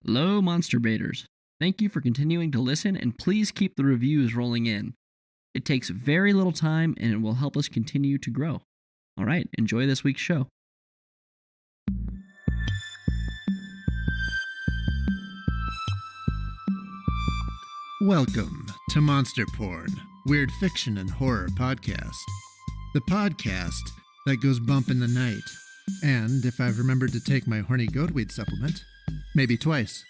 Hello, Monster Baiters. Thank you for continuing to listen, and please keep the reviews rolling in. It takes very little time, and it will help us continue to grow. All right, enjoy this week's show. Welcome to Monster Porn, Weird Fiction and Horror Podcast. The podcast that goes bump in the night. And if I've remembered to take my horny goatweed supplement, maybe twice.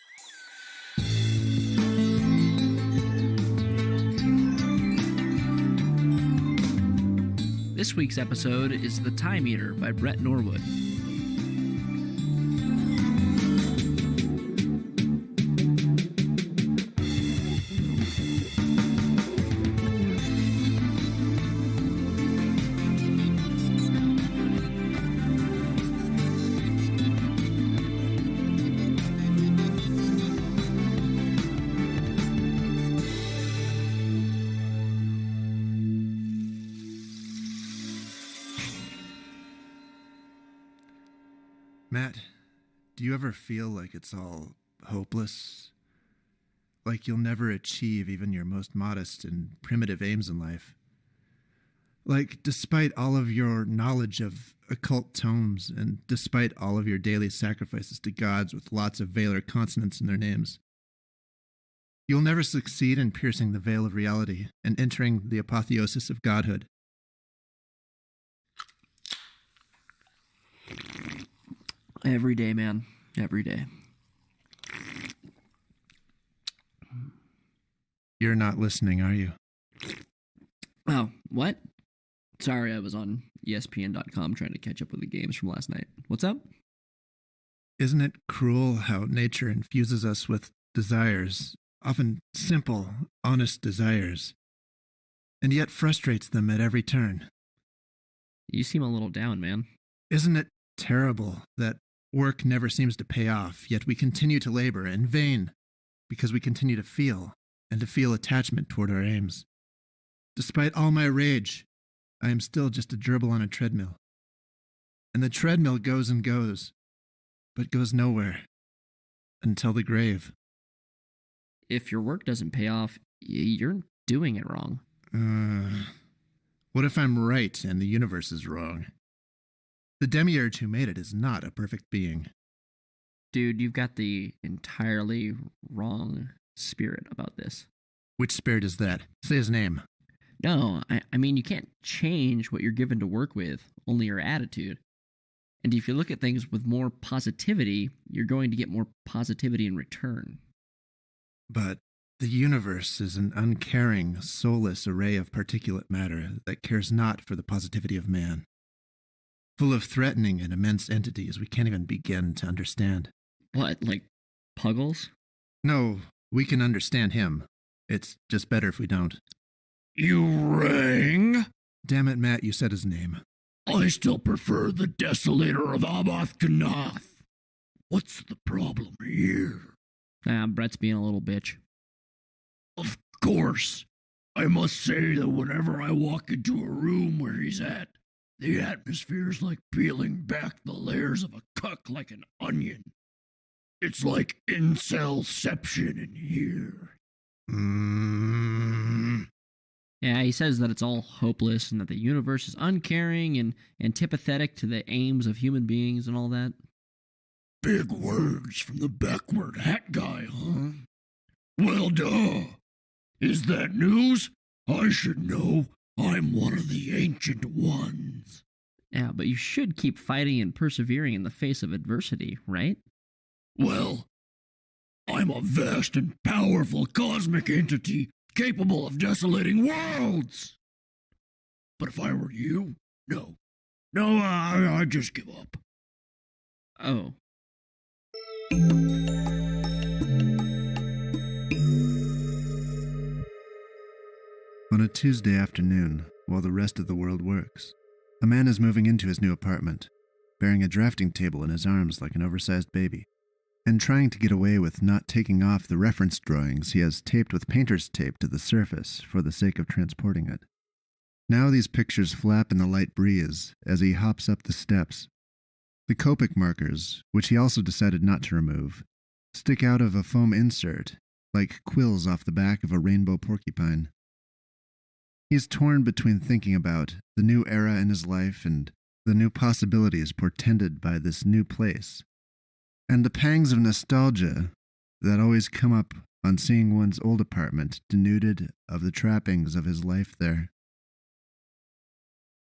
This week's episode is The Time Eater by Bret Norwood. Matt, do you ever feel like it's all hopeless? Like you'll never achieve even your most modest and primitive aims in life? Like, despite all of your knowledge of occult tomes and despite all of your daily sacrifices to gods with lots of velar consonants in their names, you'll never succeed in piercing the veil of reality and entering the apotheosis of godhood. Every day, man. Every day. You're not listening, are you? Oh, what? Sorry, I was on ESPN.com trying to catch up with the games from last night. What's up? Isn't it cruel how nature infuses us with desires, often simple, honest desires, and yet frustrates them at every turn? You seem a little down, man. Isn't it terrible that work never seems to pay off, yet we continue to labor in vain because we continue to feel and to feel attachment toward our aims? Despite all my rage, I am still just a gerbil on a treadmill. And the treadmill goes and goes, but goes nowhere until the grave. If your work doesn't pay off, you're doing it wrong. What if I'm right and the universe is wrong? The demiurge who made it is not a perfect being. Dude, you've got the entirely wrong spirit about this. Which spirit is that? Say his name. No, I mean, you can't change what you're given to work with, only your attitude. And if you look at things with more positivity, you're going to get more positivity in return. But the universe is an uncaring, soulless array of particulate matter that cares not for the positivity of man. Full of threatening and immense entities we can't even begin to understand. What, like Puggles? No, we can understand him. It's just better if we don't. You rang? Damn it, Matt, you said his name. I still prefer the Desolator of Abath Kanath. What's the problem here? Bret's being a little bitch. Of course. I must say that whenever I walk into a room where he's at, the atmosphere's like peeling back the layers of a cuck like an onion. It's like incelception in here. Yeah, he says that it's all hopeless and that the universe is uncaring and antipathetic to the aims of human beings and all that. Big words from the backward hat guy, huh? Well, duh. Is that news? I should know. I'm one of the ancient ones. Yeah, but you should keep fighting and persevering in the face of adversity, right? Well, I'm a vast and powerful cosmic entity capable of desolating worlds. But if I were you, no. No, I'd just give up. Oh. On a Tuesday afternoon, while the rest of the world works, a man is moving into his new apartment, bearing a drafting table in his arms like an oversized baby, and trying to get away with not taking off the reference drawings he has taped with painter's tape to the surface for the sake of transporting it. Now these pictures flap in the light breeze as he hops up the steps. The Copic markers, which he also decided not to remove, stick out of a foam insert, like quills off the back of a rainbow porcupine. He is torn between thinking about the new era in his life and the new possibilities portended by this new place, and the pangs of nostalgia that always come up on seeing one's old apartment denuded of the trappings of his life there.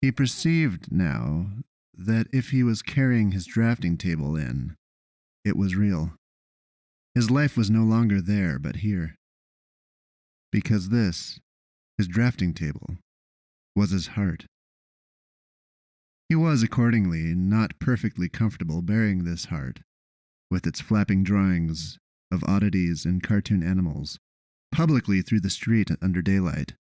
He perceived now that if he was carrying his drafting table in, it was real. His life was no longer there but here. Because this, his drafting table, was his heart. He was, accordingly, not perfectly comfortable bearing this heart, with its flapping drawings of oddities and cartoon animals, publicly through the street under daylight.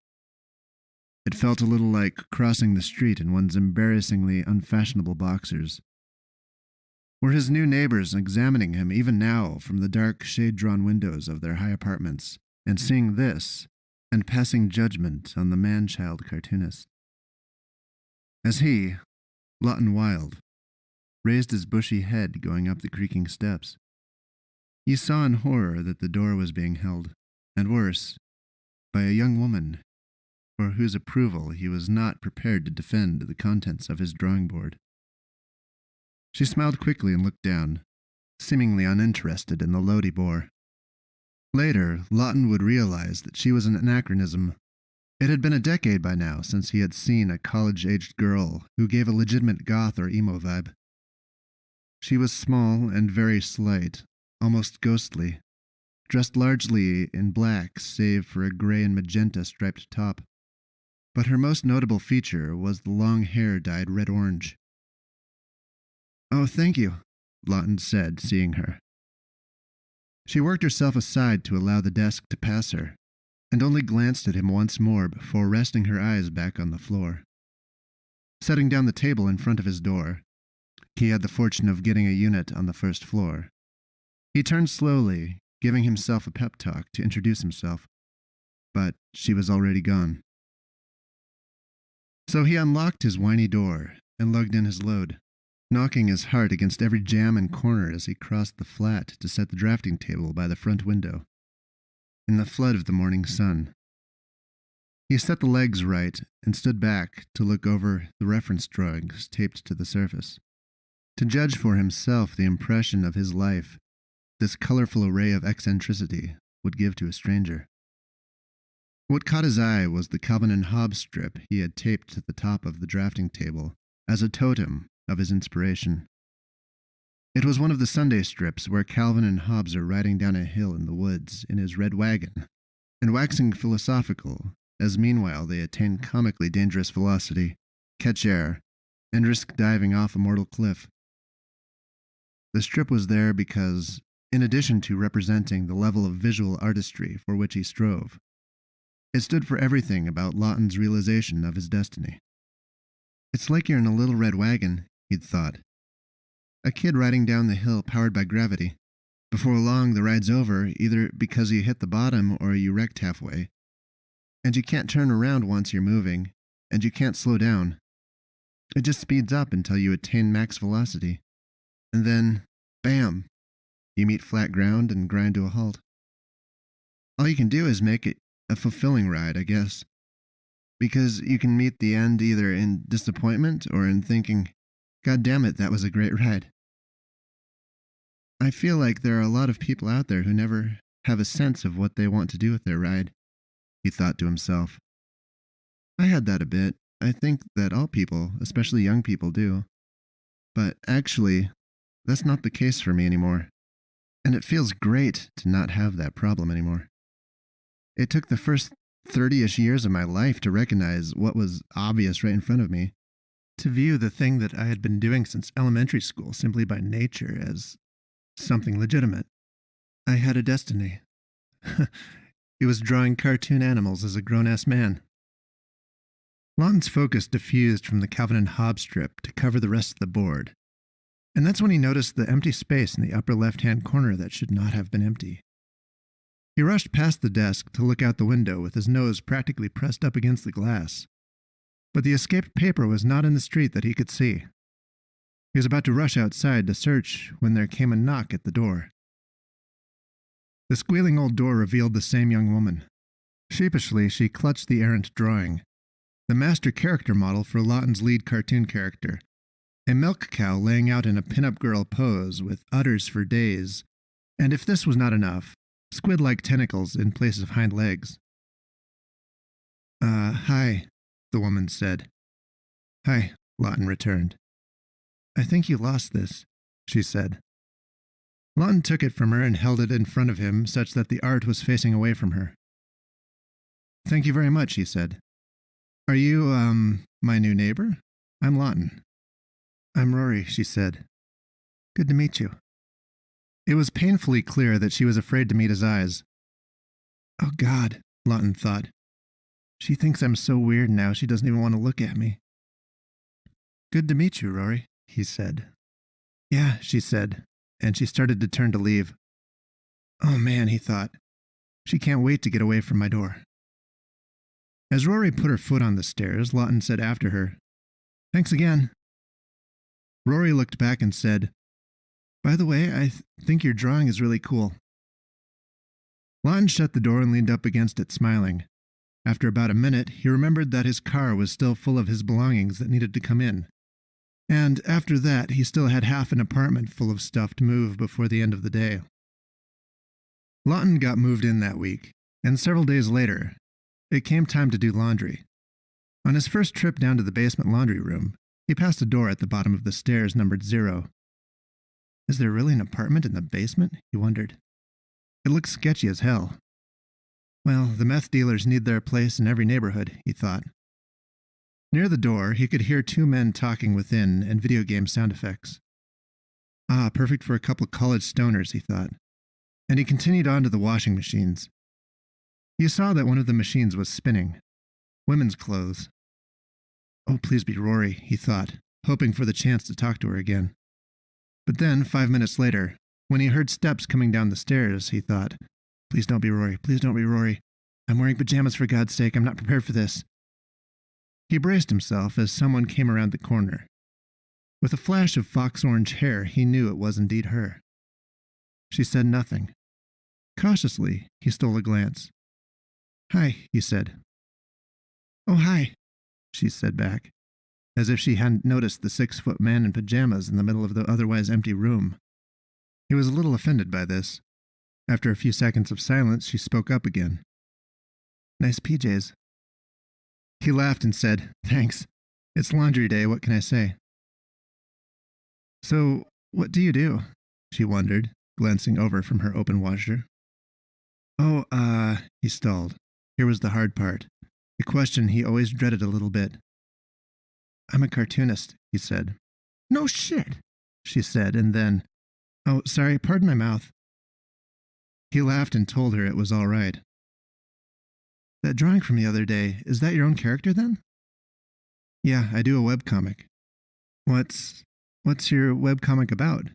It felt a little like crossing the street in one's embarrassingly unfashionable boxers. Were his new neighbors examining him even now from the dark, shade-drawn windows of their high apartments, and seeing this, and passing judgment on the man-child cartoonist? As he, Lawton Wild, raised his bushy head going up the creaking steps, he saw in horror that the door was being held, and worse, by a young woman, for whose approval he was not prepared to defend the contents of his drawing board. She smiled quickly and looked down, seemingly uninterested in the load he bore. Later, Lawton would realize that she was an anachronism. It had been a decade by now since he had seen a college-aged girl who gave a legitimate goth or emo vibe. She was small and very slight, almost ghostly, dressed largely in black save for a gray and magenta striped top. But her most notable feature was the long hair dyed red-orange. "Oh, thank you," Lawton said, seeing her. She worked herself aside to allow the desk to pass her, and only glanced at him once more before resting her eyes back on the floor. Setting down the table in front of his door, he had the fortune of getting a unit on the first floor. He turned slowly, giving himself a pep talk to introduce himself, but she was already gone. So he unlocked his whiny door and lugged in his load, knocking his heart against every jamb and corner as he crossed the flat to set the drafting table by the front window, in the flood of the morning sun. He set the legs right and stood back to look over the reference drawings taped to the surface, to judge for himself the impression of his life this colorful array of eccentricity would give to a stranger. What caught his eye was the Calvin and Hobbes strip he had taped to the top of the drafting table as a totem of his inspiration. It was one of the Sunday strips where Calvin and Hobbes are riding down a hill in the woods in his red wagon, and waxing philosophical, as meanwhile they attain comically dangerous velocity, catch air, and risk diving off a mortal cliff. The strip was there because, in addition to representing the level of visual artistry for which he strove, it stood for everything about Lawton's realization of his destiny. It's like you're in a little red wagon, he'd thought. A kid riding down the hill powered by gravity. Before long, the ride's over, either because you hit the bottom or you wrecked halfway. And you can't turn around once you're moving, and you can't slow down. It just speeds up until you attain max velocity. And then, bam, you meet flat ground and grind to a halt. All you can do is make it a fulfilling ride, I guess. Because you can meet the end either in disappointment or in thinking, God damn it, that was a great ride. I feel like there are a lot of people out there who never have a sense of what they want to do with their ride, he thought to himself. I had that a bit. I think that all people, especially young people, do. But actually, that's not the case for me anymore. And it feels great to not have that problem anymore. It took the first 30-ish years of my life to recognize what was obvious right in front of me, to view the thing that I had been doing since elementary school simply by nature as something legitimate. I had a destiny. It was drawing cartoon animals as a grown-ass man. Lawton's focus diffused from the Calvin and Hobbes strip to cover the rest of the board, and that's when he noticed the empty space in the upper left-hand corner that should not have been empty. He rushed past the desk to look out the window with his nose practically pressed up against the glass. But the escaped paper was not in the street that he could see. He was about to rush outside to search when there came a knock at the door. The squealing old door revealed the same young woman. Sheepishly, she clutched the errant drawing, the master character model for Lawton's lead cartoon character, a milk cow laying out in a pin-up girl pose with udders for days, and if this was not enough, squid-like tentacles in place of hind legs. Hi, the woman said. Hi, Lawton returned. I think you lost this, she said. Lawton took it from her and held it in front of him such that the art was facing away from her. Thank you very much, he said. Are you, my new neighbor? I'm Lawton. I'm Rory, she said. Good to meet you. It was painfully clear that she was afraid to meet his eyes. Oh, God, Lawton thought. She thinks I'm so weird now she doesn't even want to look at me. Good to meet you, Rory, he said. Yeah, she said, and she started to turn to leave. Oh, man, he thought. She can't wait to get away from my door. As Rory put her foot on the stairs, Lawton said after her, Thanks again. Rory looked back and said, By the way, I think your drawing is really cool. Lawton shut the door and leaned up against it, smiling. After about a minute, he remembered that his car was still full of his belongings that needed to come in. And after that, he still had half an apartment full of stuff to move before the end of the day. Lawton got moved in that week, and several days later, it came time to do laundry. On his first trip down to the basement laundry room, he passed a door at the bottom of the stairs numbered 0. Is there really an apartment in the basement? He wondered. It looks sketchy as hell. Well, the meth dealers need their place in every neighborhood, he thought. Near the door, he could hear 2 men talking within and video game sound effects. Ah, perfect for a couple college stoners, he thought. And he continued on to the washing machines. He saw that one of the machines was spinning. Women's clothes. Oh, please be Rory, he thought, hoping for the chance to talk to her again. But then, 5 minutes later, when he heard steps coming down the stairs, he thought, Please don't be Rory, please don't be Rory. I'm wearing pajamas for God's sake, I'm not prepared for this. He braced himself as someone came around the corner. With a flash of fox-orange hair, he knew it was indeed her. She said nothing. Cautiously, he stole a glance. Hi, he said. Oh, hi, she said back, as if she hadn't noticed the 6-foot man in pajamas in the middle of the otherwise empty room. He was a little offended by this. After a few seconds of silence, she spoke up again. Nice PJs. He laughed and said, Thanks. It's laundry day, what can I say? So, what do you do? She wondered, glancing over from her open washer. Oh, he stalled. Here was the hard part, a question he always dreaded a little bit. I'm a cartoonist, he said. No shit, she said, and then, oh, sorry, pardon my mouth. He laughed and told her it was all right. That drawing from the other day, is that your own character then? Yeah, I do a webcomic. What's your webcomic about?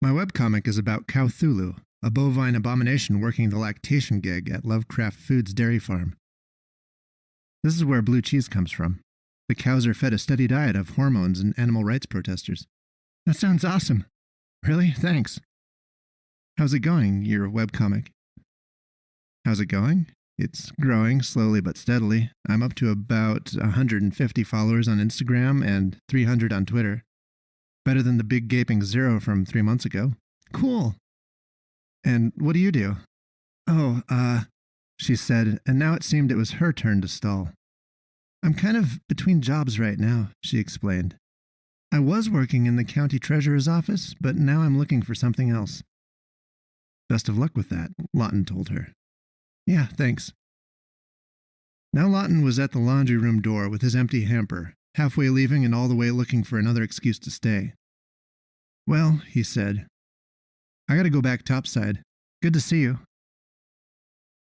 My webcomic is about Cthulhu, a bovine abomination working the lactation gig at Lovecraft Foods dairy farm. This is where blue cheese comes from. The cows are fed a steady diet of hormones and animal rights protesters. That sounds awesome. Really? Thanks. How's it going, your webcomic? How's it going? It's growing slowly but steadily. I'm up to about 150 followers on Instagram and 300 on Twitter. Better than the big gaping 0 from 3 months ago. Cool. And what do you do? Oh, she said, and now it seemed it was her turn to stall. I'm kind of between jobs right now, she explained. I was working in the county treasurer's office, but now I'm looking for something else. Best of luck with that, Lawton told her. Yeah, thanks. Now Lawton was at the laundry room door with his empty hamper, halfway leaving and all the way looking for another excuse to stay. Well, he said, I gotta go back topside. Good to see you.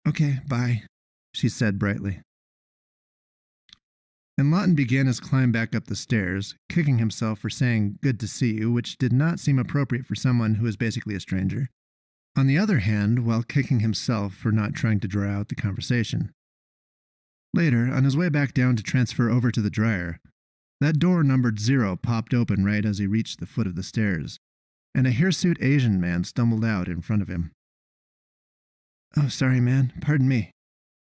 Okay, bye, she said brightly. And Lawton began his climb back up the stairs, kicking himself for saying good to see you, which did not seem appropriate for someone who was basically a stranger. On the other hand, while kicking himself for not trying to draw out the conversation. Later, on his way back down to transfer over to the dryer, that door numbered 0 popped open right as he reached the foot of the stairs, and a hirsute Asian man stumbled out in front of him. Oh, sorry, man. Pardon me.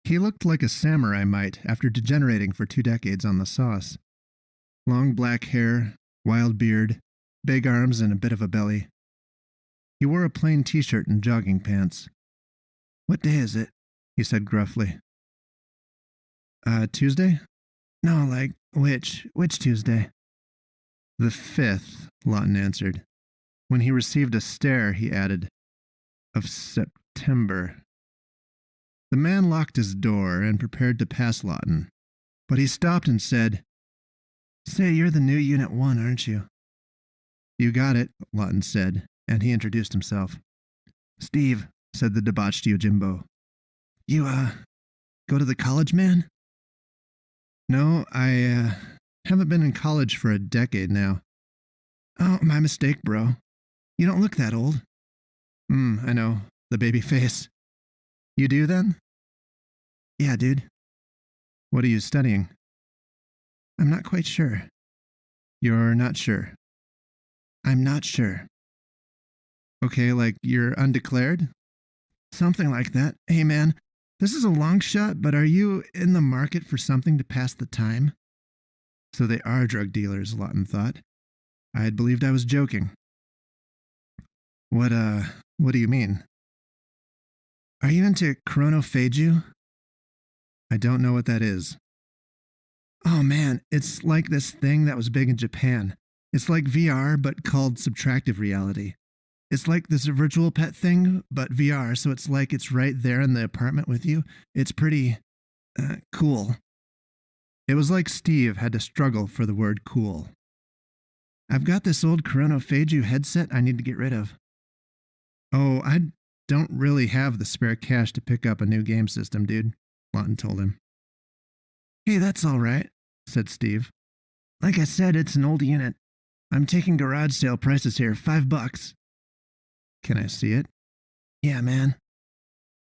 He looked like a samurai might after degenerating for 2 decades on the sauce. Long black hair, wild beard, big arms, and a bit of a belly. He wore a plain t-shirt and jogging pants. What day is it? He said gruffly. Tuesday? No, like, which Tuesday? The 5th, Lawton answered. When he received a stare, he added, of September. The man locked his door and prepared to pass Lawton, but he stopped and said, Say, you're the new Unit 1, aren't you? You got it, Lawton said, and he introduced himself. Steve, said the debauched Yojimbo. You, go to the college, man? No, I, haven't been in college for a decade now. Oh, my mistake, bro. You don't look that old. I know. The baby face. You do, then? Yeah, dude. What are you studying? I'm not quite sure. You're not sure? I'm not sure. Okay, like you're undeclared? Something like that. Hey, man, this is a long shot, but are you in the market for something to pass the time? So they are drug dealers, Lawton thought. I had believed I was joking. What do you mean? Are you into chronophagy? I don't know what that is. Oh man, it's like this thing that was big in Japan. It's like VR, but called subtractive reality. It's like this virtual pet thing, but VR, so it's like it's right there in the apartment with you. It's pretty, cool. It was like Steve had to struggle for the word cool. I've got this old chronophagy headset I need to get rid of. Oh, I don't really have the spare cash to pick up a new game system, dude, Lawton told him. Hey, that's all right, said Steve. Like I said, it's an old unit. I'm taking garage sale prices here, $5. Can I see it? Yeah, man.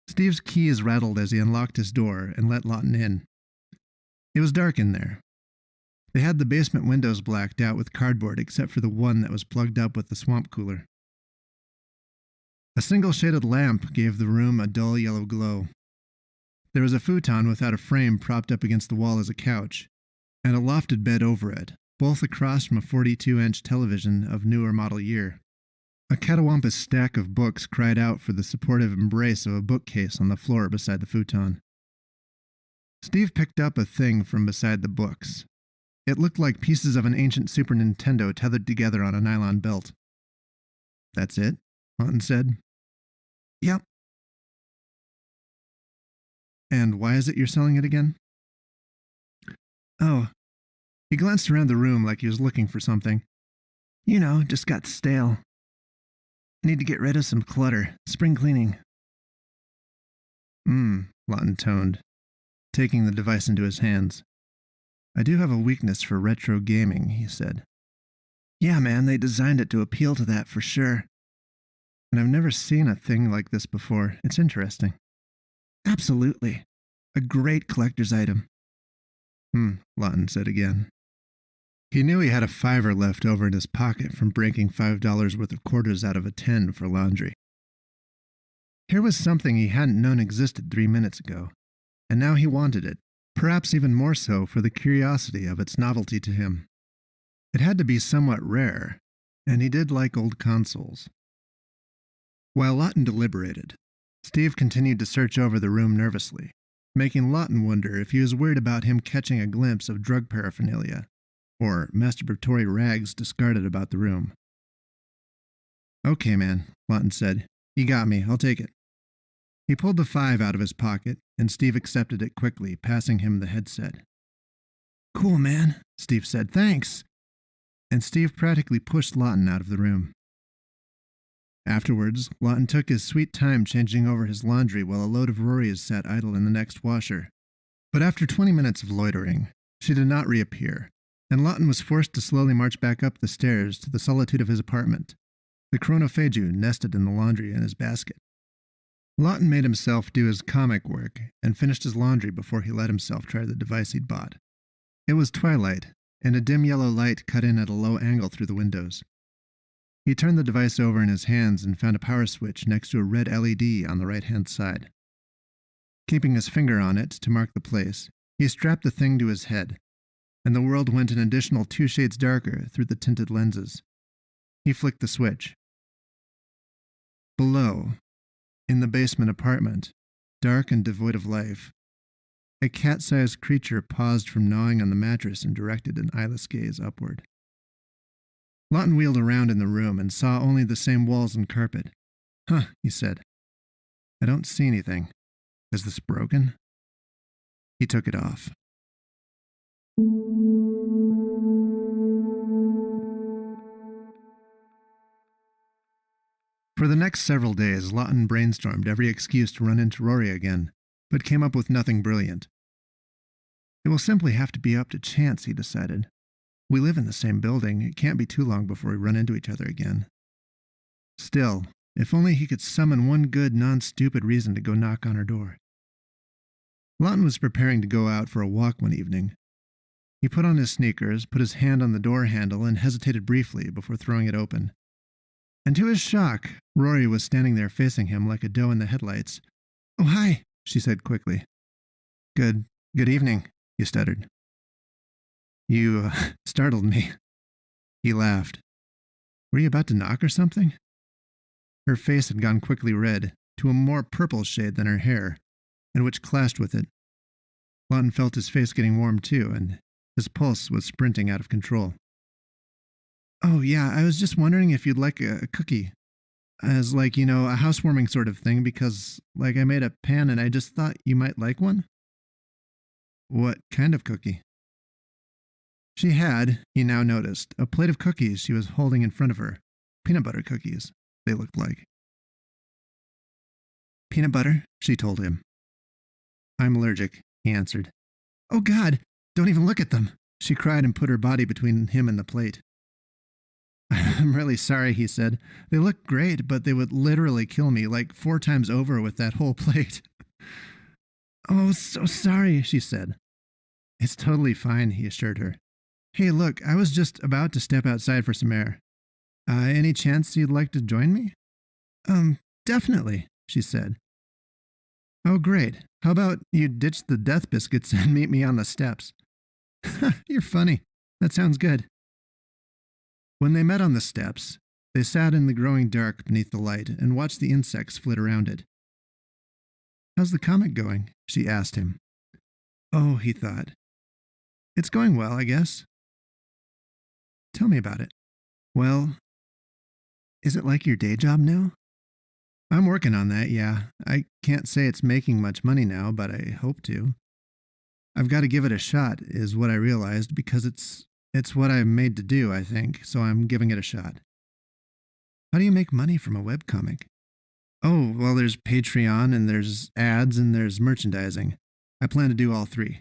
Steve's keys rattled as he unlocked his door and let Lawton in. It was dark in there. They had the basement windows blacked out with cardboard except for the one that was plugged up with the swamp cooler. A single shaded lamp gave the room a dull yellow glow. There was a futon without a frame propped up against the wall as a couch, and a lofted bed over it, both across from a 42-inch television of newer model year. A catawampus stack of books cried out for the supportive embrace of a bookcase on the floor beside the futon. Steve picked up a thing from beside the books. It looked like pieces of an ancient Super Nintendo tethered together on a nylon belt. That's it? Lawton said. Yep. And why is it you're selling it again? Oh. He glanced around the room like he was looking for something. You know, just got stale. Need to get rid of some clutter. Spring cleaning. Lawton toned, taking the device into his hands. I do have a weakness for retro gaming, he said. Yeah, man, they designed it to appeal to that for sure. And I've never seen a thing like this before. It's interesting. Absolutely. A great collector's item. Lawton said again. He knew he had a $5 left over in his pocket from breaking $5 worth of quarters out of a 10 for laundry. Here was something he hadn't known existed 3 minutes ago, and now he wanted it, perhaps even more so for the curiosity of its novelty to him. It had to be somewhat rare, and he did like old consoles. While Lawton deliberated, Steve continued to search over the room nervously, making Lawton wonder if he was worried about him catching a glimpse of drug paraphernalia, or masturbatory rags discarded about the room. Okay, man, Lawton said. You got me. I'll take it. He pulled the $5 out of his pocket, and Steve accepted it quickly, passing him the headset. Cool, man, Steve said. Thanks. And Steve practically pushed Lawton out of the room. Afterwards, Lawton took his sweet time changing over his laundry while a load of Rory's sat idle in the next washer. But after 20 minutes of loitering, she did not reappear, and Lawton was forced to slowly march back up the stairs to the solitude of his apartment, the chronophagy nested in the laundry in his basket. Lawton made himself do his comic work and finished his laundry before he let himself try the device he'd bought. It was twilight, and a dim yellow light cut in at a low angle through the windows. He turned the device over in his hands and found a power switch next to a red LED on the right-hand side. Keeping his finger on it to mark the place, he strapped the thing to his head, and the world went an additional 2 shades darker through the tinted lenses. He flicked the switch. Below, in the basement apartment, dark and devoid of life, a cat-sized creature paused from gnawing on the mattress and directed an eyeless gaze upward. Lawton wheeled around in the room and saw only the same walls and carpet. Huh, he said. I don't see anything. Is this broken? He took it off. For the next several days, Lawton brainstormed every excuse to run into Rory again, but came up with nothing brilliant. It will simply have to be up to chance, he decided. We live in the same building. It can't be too long before we run into each other again. Still, if only he could summon one good, non-stupid reason to go knock on her door. Lawton was preparing to go out for a walk one evening. He put on his sneakers, put his hand on the door handle, and hesitated briefly before throwing it open. And to his shock, Rory was standing there facing him like a doe in the headlights. Oh, hi, she said quickly. Good evening, he stuttered. You startled me. He laughed. Were you about to knock or something? Her face had gone quickly red, to a more purple shade than her hair, and which clashed with it. Lawton felt his face getting warm too, and his pulse was sprinting out of control. Oh, yeah, I was just wondering if you'd like a cookie. As like, a housewarming sort of thing, because, I made a pan and I just thought you might like one. What kind of cookie? She had, he now noticed, a plate of cookies she was holding in front of her. Peanut butter cookies, they looked like. Peanut butter, she told him. I'm allergic, he answered. Oh, God, don't even look at them, she cried and put her body between him and the plate. I'm really sorry, he said. They look great, but they would literally kill me 4 times over with that whole plate. Oh, so sorry, she said. It's totally fine, he assured her. Hey, look, I was just about to step outside for some air. Any chance you'd like to join me? Definitely, she said. Oh, great. How about you ditch the death biscuits and meet me on the steps? You're funny. That sounds good. When they met on the steps, they sat in the growing dark beneath the light and watched the insects flit around it. How's the comic going? She asked him. Oh, he thought. It's going well, I guess. Tell me about it. Well, is it like your day job now? I'm working on that, yeah. I can't say it's making much money now, but I hope to. I've got to give it a shot, is what I realized, because it's what I'm made to do, I think, so I'm giving it a shot. How do you make money from a webcomic? Oh, well, there's Patreon, and there's ads, and there's merchandising. I plan to do all 3.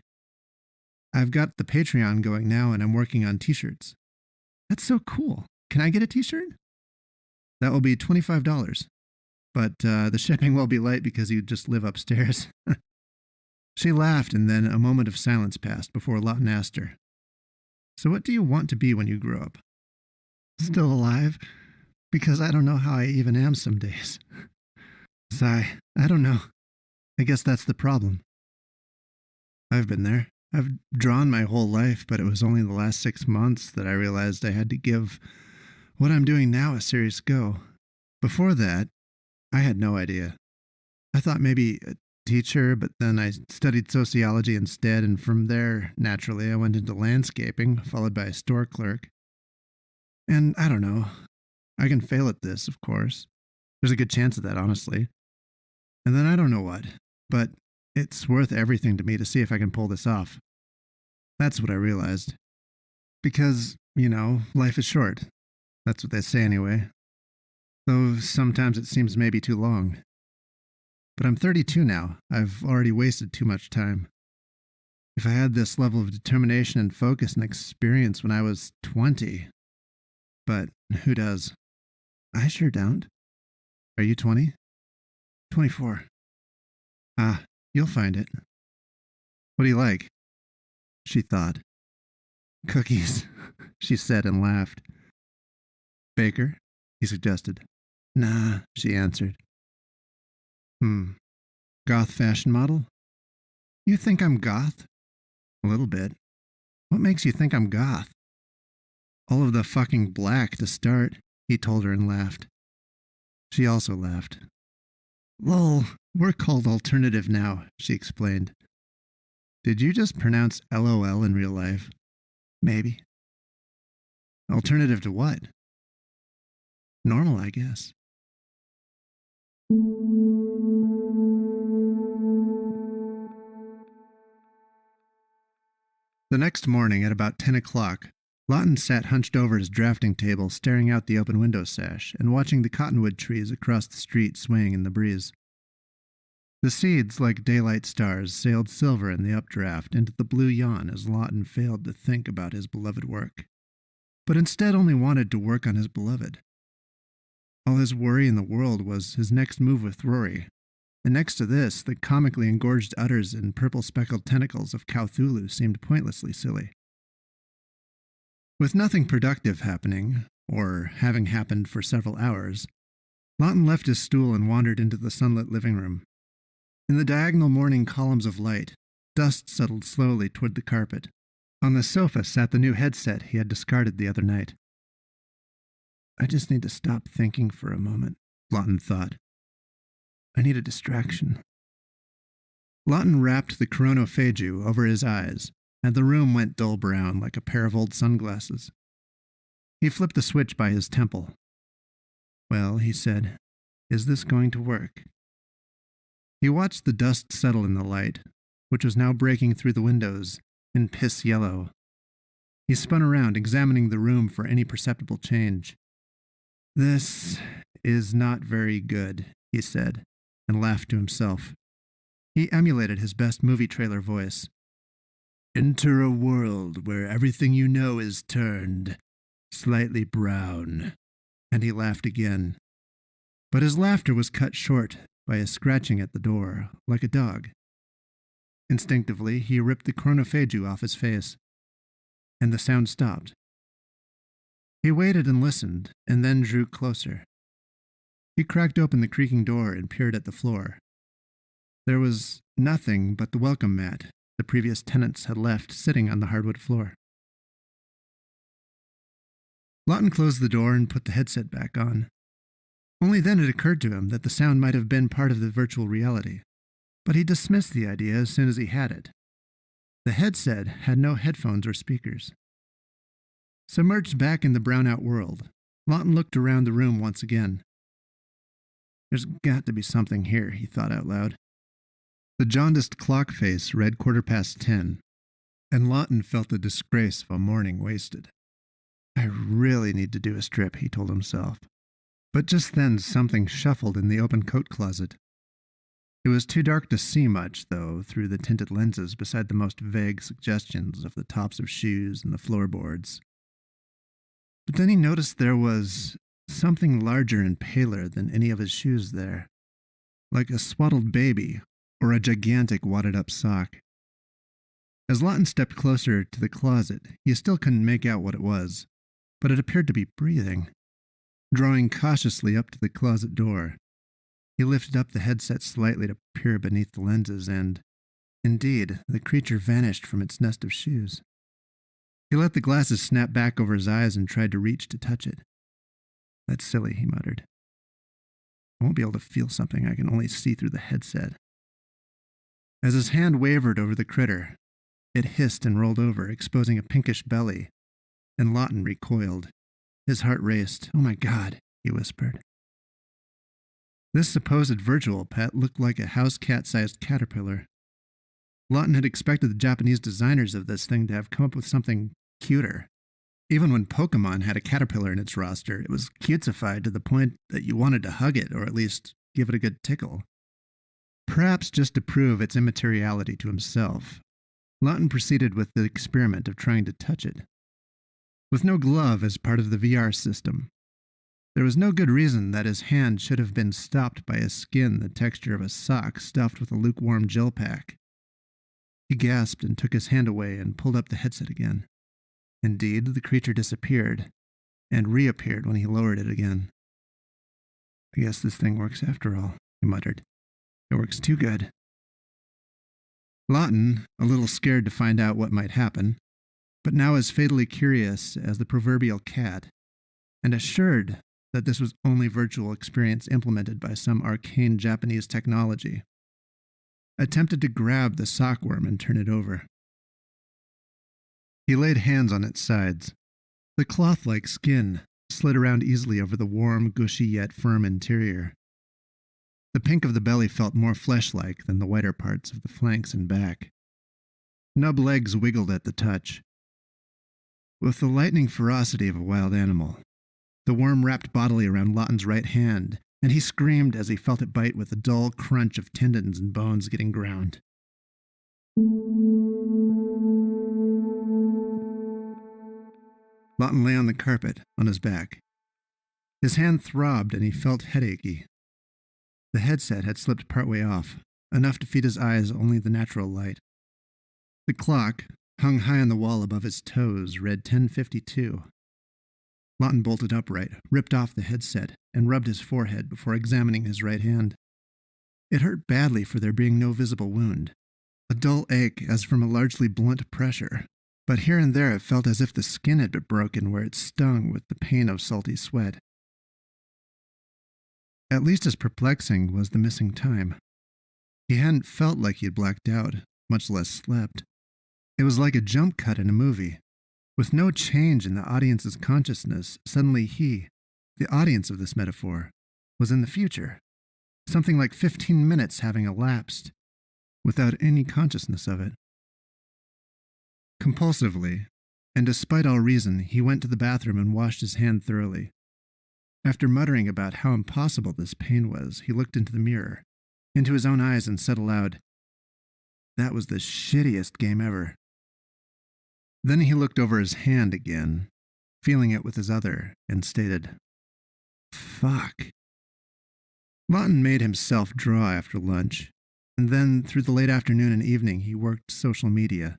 I've got the Patreon going now, and I'm working on t-shirts. That's so cool. Can I get a t-shirt? That will be $25. But the shipping will be light because you just live upstairs. She laughed, and then a moment of silence passed before Lawton asked her, So what do you want to be when you grow up? Still alive? Because I don't know how I even am some days. Sigh, I don't know. I guess that's the problem. I've been there. I've drawn my whole life, but it was only the last 6 months that I realized I had to give what I'm doing now a serious go. Before that, I had no idea. I thought maybe a teacher, but then I studied sociology instead, and from there, naturally, I went into landscaping, followed by a store clerk. And I don't know. I can fail at this, of course. There's a good chance of that, honestly. And then I don't know what, but it's worth everything to me to see if I can pull this off. That's what I realized. Because, life is short. That's what they say anyway. Though sometimes it seems maybe too long. But I'm 32 now. I've already wasted too much time. If I had this level of determination and focus and experience when I was 20. But who does? I sure don't. Are you 20? 24. Ah, you'll find it. What do you like? She thought. Cookies, she said and laughed. Baker? He suggested. Nah, she answered. Goth fashion model? You think I'm goth? A little bit. What makes you think I'm goth? All of the fucking black to start, he told her and laughed. She also laughed. Lol, we're called alternative now, she explained. Did you just pronounce LOL in real life? Maybe. Alternative to what? Normal, I guess. The next morning at about 10 o'clock, Lawton sat hunched over his drafting table, staring out the open window sash and watching the cottonwood trees across the street swaying in the breeze. The seeds, like daylight stars, sailed silver in the updraft into the blue yawn as Lawton failed to think about his beloved work, but instead only wanted to work on his beloved. All his worry in the world was his next move with Rory, and next to this, the comically engorged udders and purple-speckled tentacles of Cthulhu seemed pointlessly silly. With nothing productive happening, or having happened for several hours, Lawton left his stool and wandered into the sunlit living room. In the diagonal morning columns of light, dust settled slowly toward the carpet. On the sofa sat the new headset he had discarded the other night. I just need to stop thinking for a moment, Lawton thought. I need a distraction. Lawton wrapped the chronophage over his eyes, and the room went dull brown like a pair of old sunglasses. He flipped the switch by his temple. Well, he said, is this going to work? He watched the dust settle in the light, which was now breaking through the windows in piss yellow. He spun around, examining the room for any perceptible change. This is not very good, he said, and laughed to himself. He emulated his best movie trailer voice. Enter a world where everything you know is turned slightly brown. And he laughed again. But his laughter was cut short by a scratching at the door, like a dog. Instinctively, he ripped the chronophage off his face, and the sound stopped. He waited and listened, and then drew closer. He cracked open the creaking door and peered at the floor. There was nothing but the welcome mat the previous tenants had left sitting on the hardwood floor. Lawton closed the door and put the headset back on. Only then it occurred to him that the sound might have been part of the virtual reality, but he dismissed the idea as soon as he had it. The headset had no headphones or speakers. Submerged back in the brown-out world, Lawton looked around the room once again. There's got to be something here, he thought out loud. The jaundiced clock face read 10:15, and Lawton felt the disgrace of a morning wasted. I really need to do a strip, he told himself. But just then something shuffled in the open coat closet. It was too dark to see much, though, through the tinted lenses beside the most vague suggestions of the tops of shoes and the floorboards. But then he noticed there was something larger and paler than any of his shoes there, like a swaddled baby or a gigantic wadded-up sock. As Lawton stepped closer to the closet, he still couldn't make out what it was, but it appeared to be breathing. Drawing cautiously up to the closet door, he lifted up the headset slightly to peer beneath the lenses and, indeed, the creature vanished from its nest of shoes. He let the glasses snap back over his eyes and tried to reach to touch it. That's silly, he muttered. I won't be able to feel something I can only see through the headset. As his hand wavered over the critter, it hissed and rolled over, exposing a pinkish belly, and Lawton recoiled. His heart raced. Oh my God, he whispered. This supposed virtual pet looked like a house cat-sized caterpillar. Lawton had expected the Japanese designers of this thing to have come up with something cuter. Even when Pokemon had a caterpillar in its roster, it was cutesified to the point that you wanted to hug it or at least give it a good tickle. Perhaps just to prove its immateriality to himself, Lawton proceeded with the experiment of trying to touch it. With no glove as part of the VR system, there was no good reason that his hand should have been stopped by a skin the texture of a sock stuffed with a lukewarm gel pack. He gasped and took his hand away and pulled up the headset again. Indeed, the creature disappeared, and reappeared when he lowered it again. I guess this thing works after all, he muttered. It works too good. Lawton, a little scared to find out what might happen, but now as fatally curious as the proverbial cat, and assured that this was only virtual experience implemented by some arcane Japanese technology, attempted to grab the sockworm and turn it over. He laid hands on its sides. The cloth-like skin slid around easily over the warm, gushy yet firm interior. The pink of the belly felt more flesh-like than the whiter parts of the flanks and back. Nub legs wiggled at the touch. With the lightning ferocity of a wild animal, the worm wrapped bodily around Lawton's right hand, and he screamed as he felt it bite with a dull crunch of tendons and bones getting ground. Lawton lay on the carpet, on his back. His hand throbbed and he felt headachy. The headset had slipped partway off, enough to feed his eyes only the natural light. The clock, hung high on the wall above his toes, read 10:52. Lawton bolted upright, ripped off the headset, and rubbed his forehead before examining his right hand. It hurt badly for there being no visible wound, a dull ache as from a largely blunt pressure, but here and there it felt as if the skin had been broken where it stung with the pain of salty sweat. At least as perplexing was the missing time. He hadn't felt like he had blacked out, much less slept. It was like a jump cut in a movie. With no change in the audience's consciousness, suddenly he, the audience of this metaphor, was in the future, something like 15 minutes having elapsed, without any consciousness of it. Compulsively, and despite all reason, he went to the bathroom and washed his hand thoroughly. After muttering about how impossible this pain was, he looked into the mirror, into his own eyes, and said aloud, "That was the shittiest game ever." Then he looked over his hand again, feeling it with his other, and stated, "Fuck." Lawton made himself draw after lunch, and then through the late afternoon and evening he worked social media,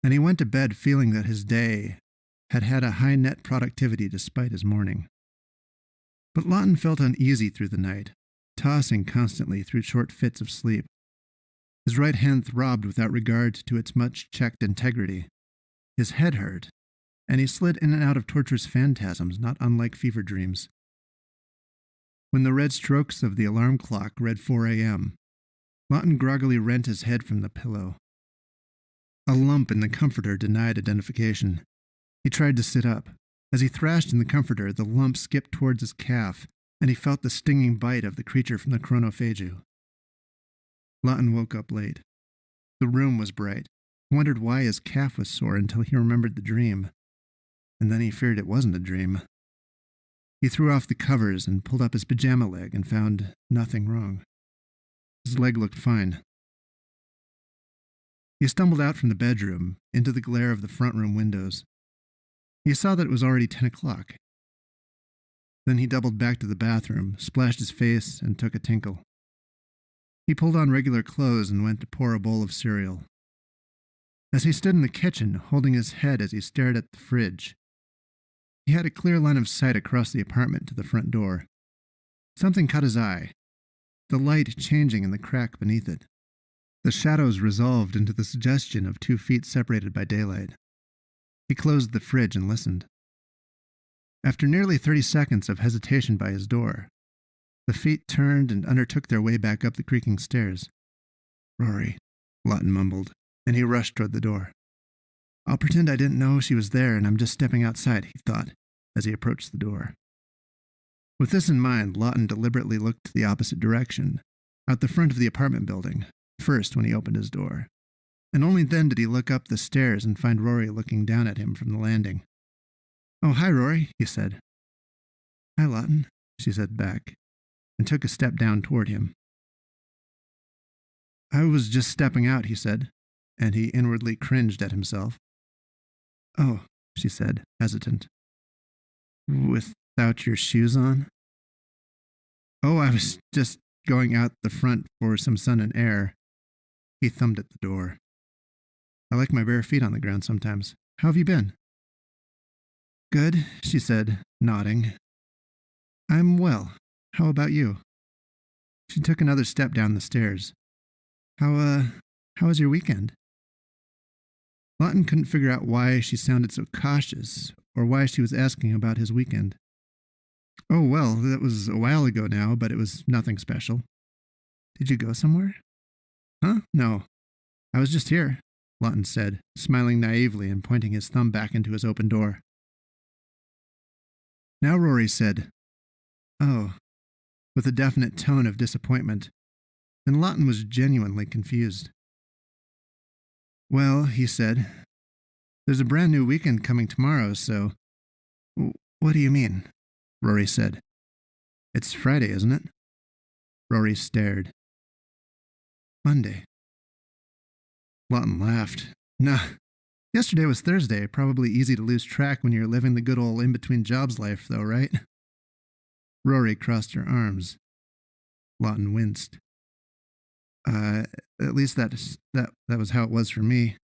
and he went to bed feeling that his day had had a high net productivity despite his morning. But Lawton felt uneasy through the night, tossing constantly through short fits of sleep. His right hand throbbed without regard to its much-checked integrity. His head hurt, and he slid in and out of torturous phantasms not unlike fever dreams. When the red strokes of the alarm clock read 4 a.m., Lawton groggily rent his head from the pillow. A lump in the comforter denied identification. He tried to sit up. As he thrashed in the comforter, the lump skipped towards his calf, and he felt the stinging bite of the creature from the chronophagu. Lawton woke up late. The room was bright. He wondered why his calf was sore until he remembered the dream, and then he feared it wasn't a dream. He threw off the covers and pulled up his pajama leg and found nothing wrong. His leg looked fine. He stumbled out from the bedroom into the glare of the front room windows. He saw that it was already 10 o'clock. Then he doubled back to the bathroom, splashed his face, and took a tinkle. He pulled on regular clothes and went to pour a bowl of cereal. As he stood in the kitchen, holding his head as he stared at the fridge, he had a clear line of sight across the apartment to the front door. Something caught his eye, the light changing in the crack beneath it. The shadows resolved into the suggestion of 2 feet separated by daylight. He closed the fridge and listened. After nearly 30 seconds of hesitation by his door, the feet turned and undertook their way back up the creaking stairs. "Rory," Lawton mumbled, and he rushed toward the door. "I'll pretend I didn't know she was there and I'm just stepping outside," he thought, as he approached the door. With this in mind, Lawton deliberately looked the opposite direction, out the front of the apartment building, first when he opened his door. And only then did he look up the stairs and find Rory looking down at him from the landing. "Oh, hi, Rory," he said. "Hi, Lawton," she said back, and took a step down toward him. "I was just stepping out," he said, and he inwardly cringed at himself. "Oh," she said, hesitant. "Without your shoes on?" "Oh, I was just going out the front for some sun and air." He thumbed at the door. "I like my bare feet on the ground sometimes. How have you been?" "Good," she said, nodding. "I'm well. How about you?" She took another step down the stairs. How How was your weekend? Lawton couldn't figure out why she sounded so cautious, or why she was asking about his weekend. Oh, well, that was a while ago now, but it was nothing special. Did you go somewhere? Huh? No. I was just here, Lawton said, smiling naively and pointing his thumb back into his open door. Now Rory said, "Oh," with a definite tone of disappointment, and Lawton was genuinely confused. "Well," he said, "there's a brand new weekend coming tomorrow, so—" "What do you mean?" Rory said. "It's Friday, isn't it?" Rory stared. "Monday." Lawton laughed. "Nah, yesterday was Thursday. Probably easy to lose track when you're living the good old in-between-jobs life, though, right?" Rory crossed her arms. Lawton winced. At least that was how it was for me."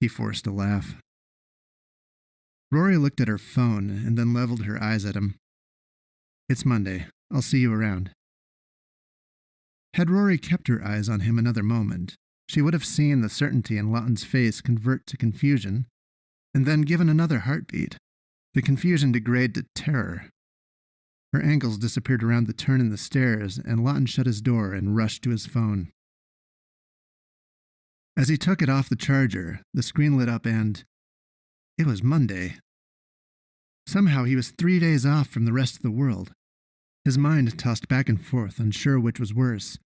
He forced a laugh. Rory looked at her phone and then leveled her eyes at him. "It's Monday. I'll see you around." Had Rory kept her eyes on him another moment, she would have seen the certainty in Lawton's face convert to confusion, and then, given another heartbeat, the confusion degrade to terror. Her ankles disappeared around the turn in the stairs, and Lawton shut his door and rushed to his phone. As he took it off the charger, the screen lit up and it was Monday. Somehow he was 3 days off from the rest of the world. His mind tossed back and forth, unsure which was worse,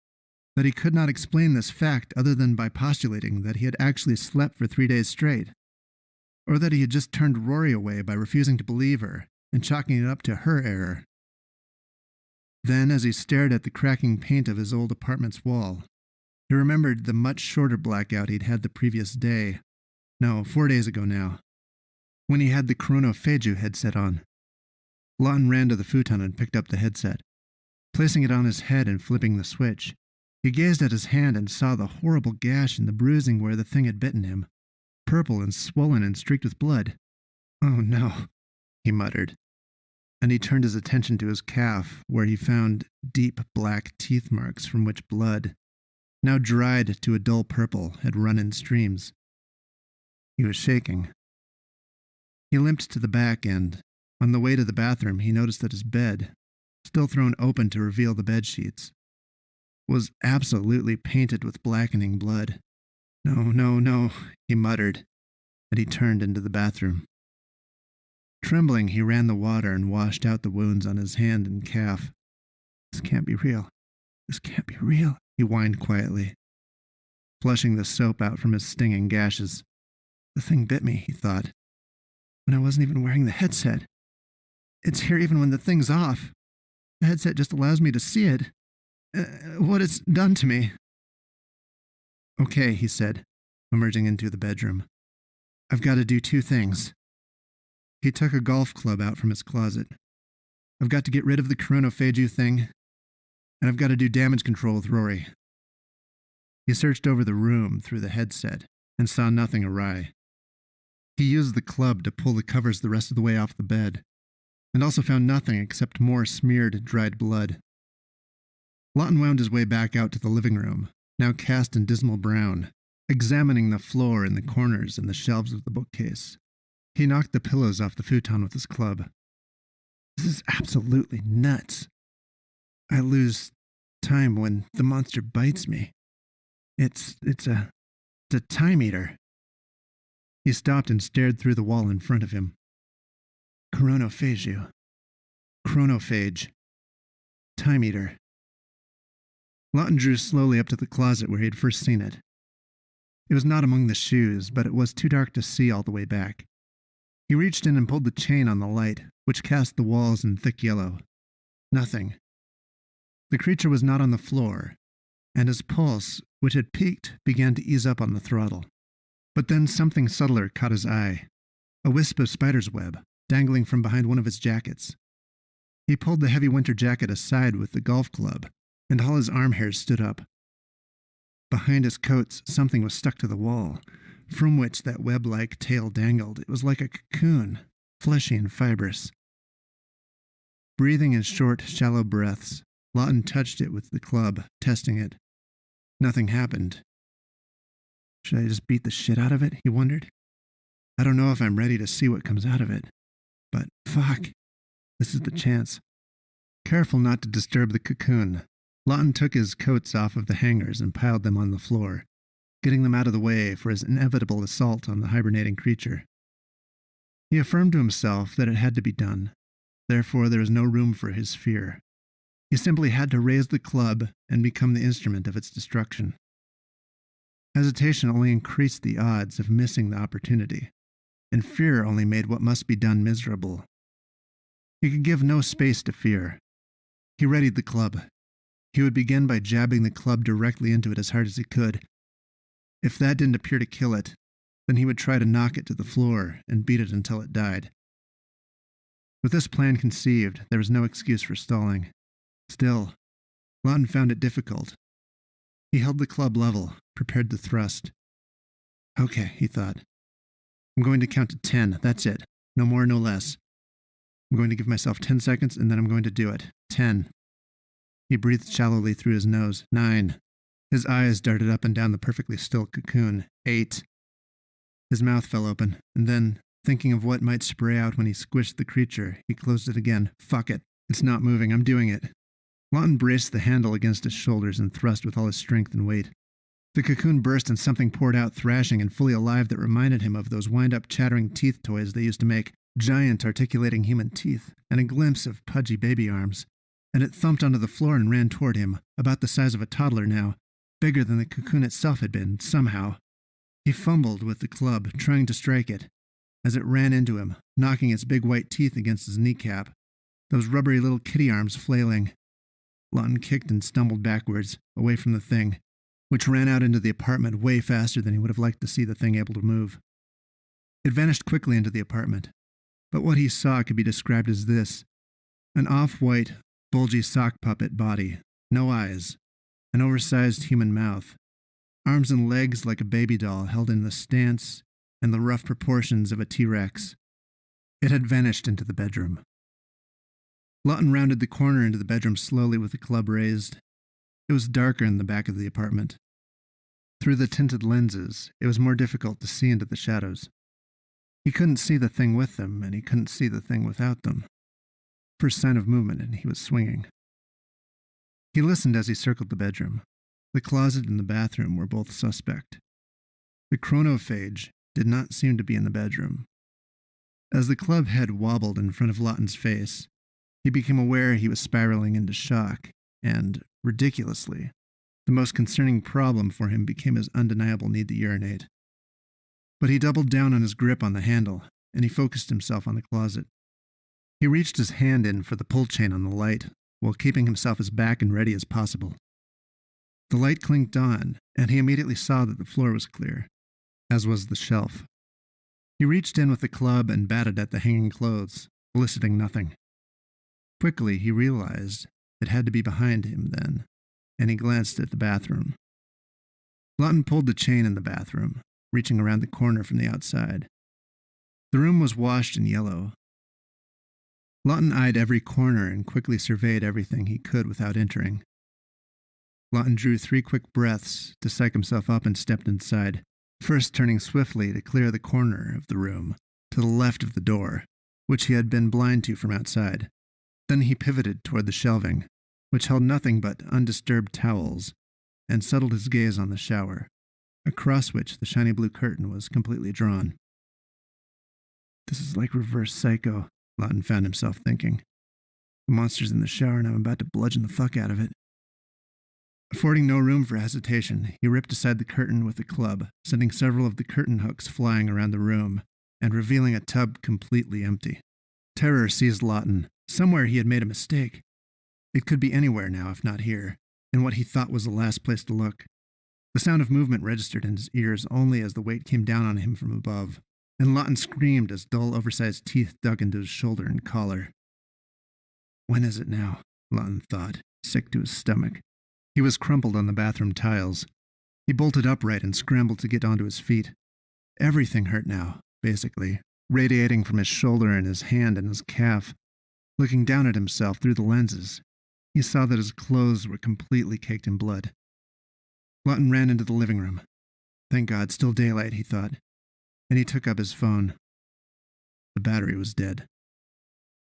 that he could not explain this fact other than by postulating that he had actually slept for 3 days straight, or that he had just turned Rory away by refusing to believe her and chalking it up to her error. Then, as he stared at the cracking paint of his old apartment's wall, he remembered the much shorter blackout he'd had the previous day. No, 4 days ago now, when he had the chronophagu headset on. Lawton ran to the futon and picked up the headset. Placing it on his head and flipping the switch, he gazed at his hand and saw the horrible gash and the bruising where the thing had bitten him, purple and swollen and streaked with blood. "Oh no," he muttered. And he turned his attention to his calf, where he found deep black teeth marks from which blood, now dried to a dull purple, had run in streams. He was shaking. He limped to the back and, on the way to the bathroom, he noticed that his bed, still thrown open to reveal the bed sheets, was absolutely painted with blackening blood. "No, no, no," he muttered, and he turned into the bathroom. Trembling, he ran the water and washed out the wounds on his hand and calf. "This can't be real. This can't be real," he whined quietly, flushing the soap out from his stinging gashes. "The thing bit me," he thought, "when I wasn't even wearing the headset. It's here even when the thing's off. The headset just allows me to see it. What it's done to me." "Okay," he said, emerging into the bedroom. "I've got to do 2 things. He took a golf club out from his closet. "I've got to get rid of the chronophagu thing, and I've got to do damage control with Rory." He searched over the room through the headset and saw nothing awry. He used the club to pull the covers the rest of the way off the bed, and also found nothing except more smeared, dried blood. Lawton wound his way back out to the living room, now cast in dismal brown, examining the floor and the corners and the shelves of the bookcase. He knocked the pillows off the futon with his club. "This is absolutely nuts. I lose time when the monster bites me. It's a time eater." He stopped and stared through the wall in front of him. Chronophagu. Chronophage. Time eater. Lawton drew slowly up to the closet where he had first seen it. It was not among the shoes, but it was too dark to see all the way back. He reached in and pulled the chain on the light, which cast the walls in thick yellow. Nothing. The creature was not on the floor, and his pulse, which had peaked, began to ease up on the throttle. But then something subtler caught his eye, a wisp of spider's web, dangling from behind one of his jackets. He pulled the heavy winter jacket aside with the golf club, and all his arm hairs stood up. Behind his coats, something was stuck to the wall, from which that web-like tail dangled. It was like a cocoon, fleshy and fibrous. Breathing in short, shallow breaths, Lawton touched it with the club, testing it. Nothing happened. Should I just beat the shit out of it? He wondered. I don't know if I'm ready to see what comes out of it. But fuck, this is the chance. Careful not to disturb the cocoon, Lawton took his coats off of the hangers and piled them on the floor, getting them out of the way for his inevitable assault on the hibernating creature. He affirmed to himself that it had to be done. Therefore, there was no room for his fear. He simply had to raise the club and become the instrument of its destruction. Hesitation only increased the odds of missing the opportunity, and fear only made what must be done miserable. He could give no space to fear. He readied the club. He would begin by jabbing the club directly into it as hard as he could. If that didn't appear to kill it, then he would try to knock it to the floor and beat it until it died. With this plan conceived, there was no excuse for stalling. Still, Lawton found it difficult. He held the club level, prepared to thrust. Okay, he thought. I'm going to count to 10, that's it. No more, no less. I'm going to give myself 10 seconds, and then I'm going to do it. 10. He breathed shallowly through his nose. 9. His eyes darted up and down the perfectly still cocoon. 8. His mouth fell open, and then, thinking of what might spray out when he squished the creature, he closed it again. Fuck it. It's not moving. I'm doing it. Lawton braced the handle against his shoulders and thrust with all his strength and weight. The cocoon burst and something poured out, thrashing and fully alive, that reminded him of those wind-up chattering teeth toys they used to make, giant articulating human teeth, and a glimpse of pudgy baby arms. And it thumped onto the floor and ran toward him, about the size of a toddler now, bigger than the cocoon itself had been, somehow. He fumbled with the club, trying to strike it, as it ran into him, knocking its big white teeth against his kneecap, those rubbery little kitty arms flailing. Lawton kicked and stumbled backwards, away from the thing, which ran out into the apartment way faster than he would have liked to see the thing able to move. It vanished quickly into the apartment, but what he saw could be described as this: an off-white, bulgy sock puppet body, no eyes, an oversized human mouth, arms and legs like a baby doll held in the stance and the rough proportions of a T-Rex. It had vanished into the bedroom. Lawton rounded the corner into the bedroom slowly with the club raised. It was darker in the back of the apartment. Through the tinted lenses, it was more difficult to see into the shadows. He couldn't see the thing with them, and he couldn't see the thing without them. First sign of movement, and he was swinging. He listened as he circled the bedroom. The closet and the bathroom were both suspect. The chronophage did not seem to be in the bedroom. As the club head wobbled in front of Lawton's face, he became aware he was spiraling into shock, and, ridiculously, the most concerning problem for him became his undeniable need to urinate. But he doubled down on his grip on the handle, and he focused himself on the closet. He reached his hand in for the pull chain on the light, while keeping himself as back and ready as possible. The light clinked on, and he immediately saw that the floor was clear, as was the shelf. He reached in with the club and batted at the hanging clothes, eliciting nothing. Quickly, he realized it had to be behind him then, and he glanced at the bathroom. Lawton pulled the chain in the bathroom, reaching around the corner from the outside. The room was washed in yellow. Lawton eyed every corner and quickly surveyed everything he could without entering. Lawton drew 3 quick breaths to psych himself up and stepped inside, first turning swiftly to clear the corner of the room to the left of the door, which he had been blind to from outside. Then he pivoted toward the shelving, which held nothing but undisturbed towels, and settled his gaze on the shower, across which the shiny blue curtain was completely drawn. This is like reverse Psycho, Lawton found himself thinking. The monster's in the shower and I'm about to bludgeon the fuck out of it. Affording no room for hesitation, he ripped aside the curtain with the club, sending several of the curtain hooks flying around the room, and revealing a tub completely empty. Terror seized Lawton. Somewhere he had made a mistake. It could be anywhere now, if not here, in what he thought was the last place to look. The sound of movement registered in his ears only as the weight came down on him from above, and Lawton screamed as dull, oversized teeth dug into his shoulder and collar. When is it now? Lawton thought, sick to his stomach. He was crumpled on the bathroom tiles. He bolted upright and scrambled to get onto his feet. Everything hurt now, basically, radiating from his shoulder and his hand and his calf. Looking down at himself through the lenses, he saw that his clothes were completely caked in blood. Lawton ran into the living room. Thank God, still daylight, he thought, and he took up his phone. The battery was dead.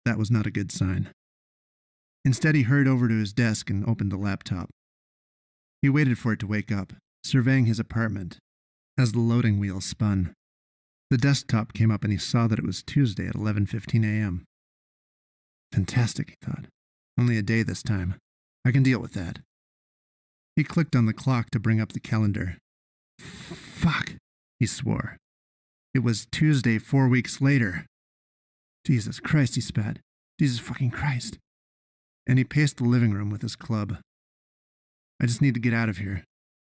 That was not a good sign. Instead, he hurried over to his desk and opened the laptop. He waited for it to wake up, surveying his apartment as the loading wheel spun. The desktop came up and he saw that it was Tuesday at 11:15 a.m. Fantastic, he thought. Only a day this time. I can deal with that. He clicked on the clock to bring up the calendar. Fuck, he swore. It was Tuesday 4 weeks later. Jesus Christ, he spat. Jesus fucking Christ. And he paced the living room with his club. I just need to get out of here.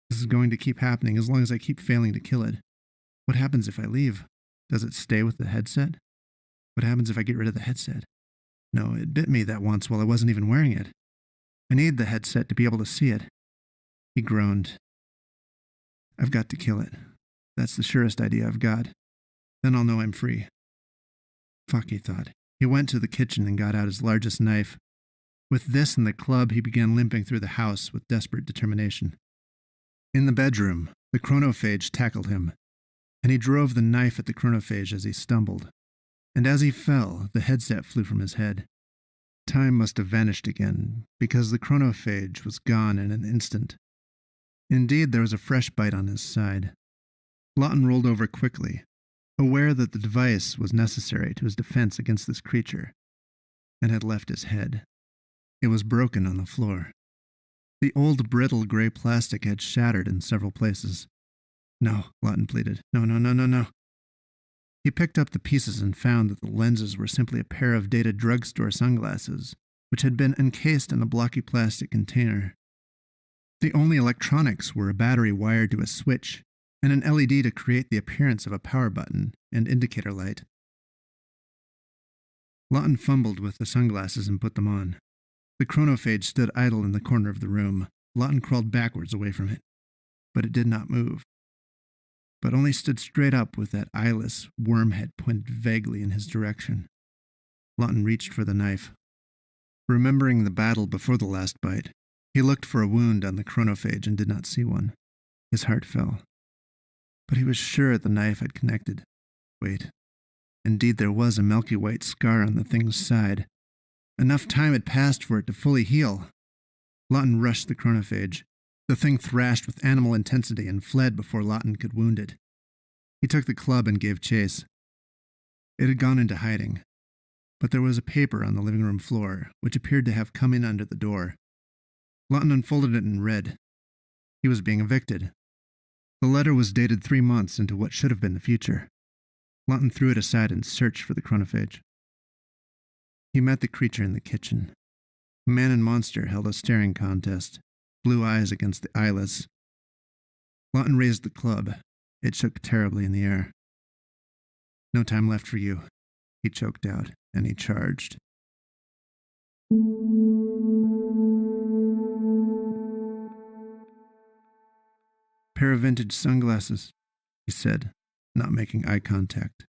This is going to keep happening as long as I keep failing to kill it. What happens if I leave? Does it stay with the headset? What happens if I get rid of the headset? No, it bit me that once while I wasn't even wearing it. I need the headset to be able to see it. He groaned. I've got to kill it. That's the surest idea I've got. Then I'll know I'm free. Fuck, he thought. He went to the kitchen and got out his largest knife. With this and the club, he began limping through the house with desperate determination. In the bedroom, the chronophage tackled him, and he drove the knife at the chronophage as he stumbled. And as he fell, the headset flew from his head. Time must have vanished again, because the chronophage was gone in an instant. Indeed, there was a fresh bite on his side. Lawton rolled over quickly, aware that the device was necessary to his defense against this creature, and had left his head. It was broken on the floor. The old brittle gray plastic had shattered in several places. No, Lawton pleaded. No. He picked up the pieces and found that the lenses were simply a pair of dated drugstore sunglasses, which had been encased in a blocky plastic container. The only electronics were a battery wired to a switch and an LED to create the appearance of a power button and indicator light. Lawton fumbled with the sunglasses and put them on. The chronophage stood idle in the corner of the room. Lawton crawled backwards away from it, but it did not move, but only stood straight up with that eyeless worm head pointed vaguely in his direction. Lawton reached for the knife. Remembering the battle before the last bite, he looked for a wound on the chronophage and did not see one. His heart fell. But he was sure the knife had connected. Wait. Indeed, there was a milky white scar on the thing's side. Enough time had passed for it to fully heal. Lawton rushed the chronophage. The thing thrashed with animal intensity and fled before Lawton could wound it. He took the club and gave chase. It had gone into hiding, but there was a paper on the living room floor, which appeared to have come in under the door. Lawton unfolded it and read. He was being evicted. The letter was dated 3 months into what should have been the future. Lawton threw it aside and searched for the chronophage. He met the creature in the kitchen. Man and monster held a staring contest, blue eyes against the eyeless. Lawton raised the club. It shook terribly in the air. No time left for you, he choked out, and he charged. Pair of vintage sunglasses, he said, not making eye contact.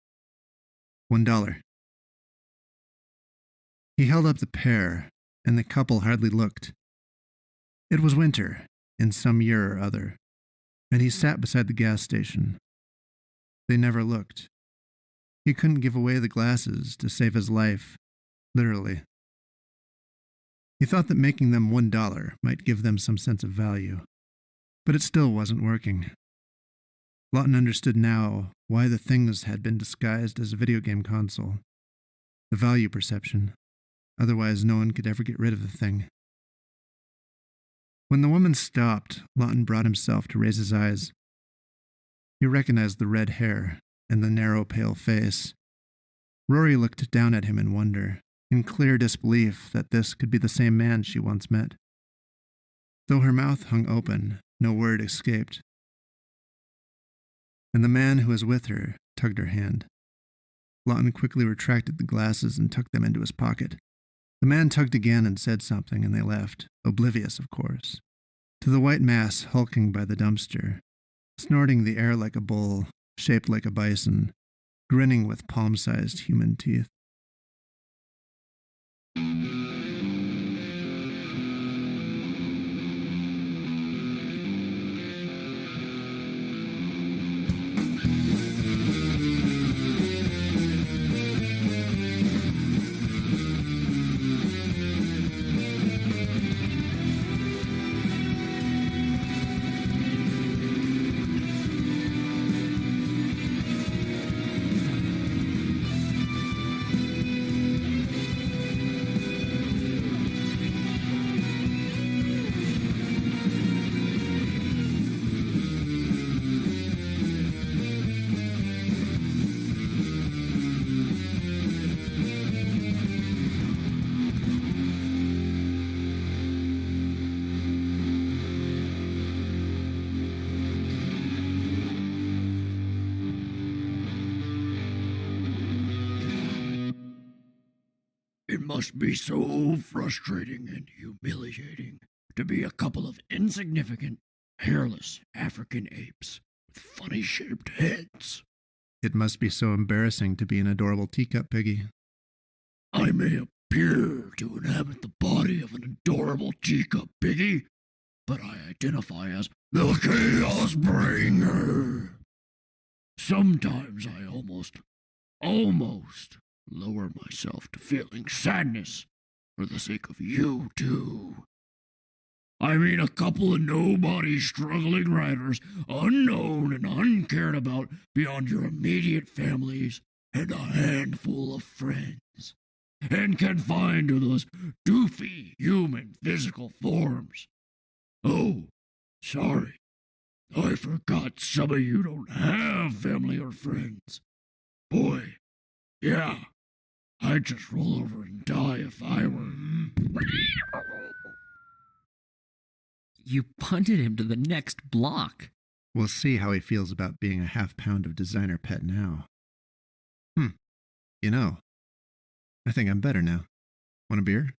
$1. He held up the pair, and the couple hardly looked. It was winter, in some year or other, and he sat beside the gas station. They never looked. He couldn't give away the glasses to save his life, literally. He thought that making them $1 might give them some sense of value, but it still wasn't working. Lawton understood now why the things had been disguised as a video game console. The value perception. Otherwise, no one could ever get rid of the thing. When the woman stopped, Lawton brought himself to raise his eyes. He recognized the red hair and the narrow, pale face. Rory looked down at him in wonder, in clear disbelief that this could be the same man she once met. Though her mouth hung open, no word escaped. And the man who was with her tugged her hand. Lawton quickly retracted the glasses and tucked them into his pocket. The man tugged again and said something, and they left, oblivious, of course, to the white mass hulking by the dumpster, snorting the air like a bull, shaped like a bison, grinning with palm-sized human teeth. must be so frustrating and humiliating to be a couple of insignificant, hairless African apes with funny-shaped heads. It must be so embarrassing to be an adorable teacup piggy. I may appear to inhabit the body of an adorable teacup piggy, but I identify as the Chaos Bringer. Sometimes I almost lower myself to feeling sadness for the sake of you two. I mean, a couple of nobody struggling riders, unknown and uncared about beyond your immediate families, and a handful of friends, and confined to those doofy human physical forms. Oh, sorry, I forgot some of you don't have family or friends. Boy, yeah, I'd just roll over and die if I were. You punted him to the next block. We'll see how he feels about being a half-pound of designer pet now. You know, I think I'm better now. Want a beer?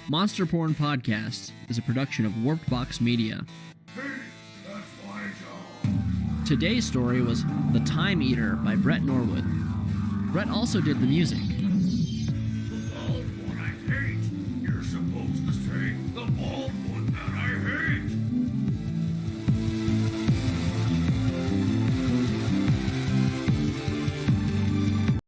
Monster Porn Podcast is a production of Warped Box Media. Hey, that's my job. Today's story was The Time Eater by Bret Norwood. Bret also did the music.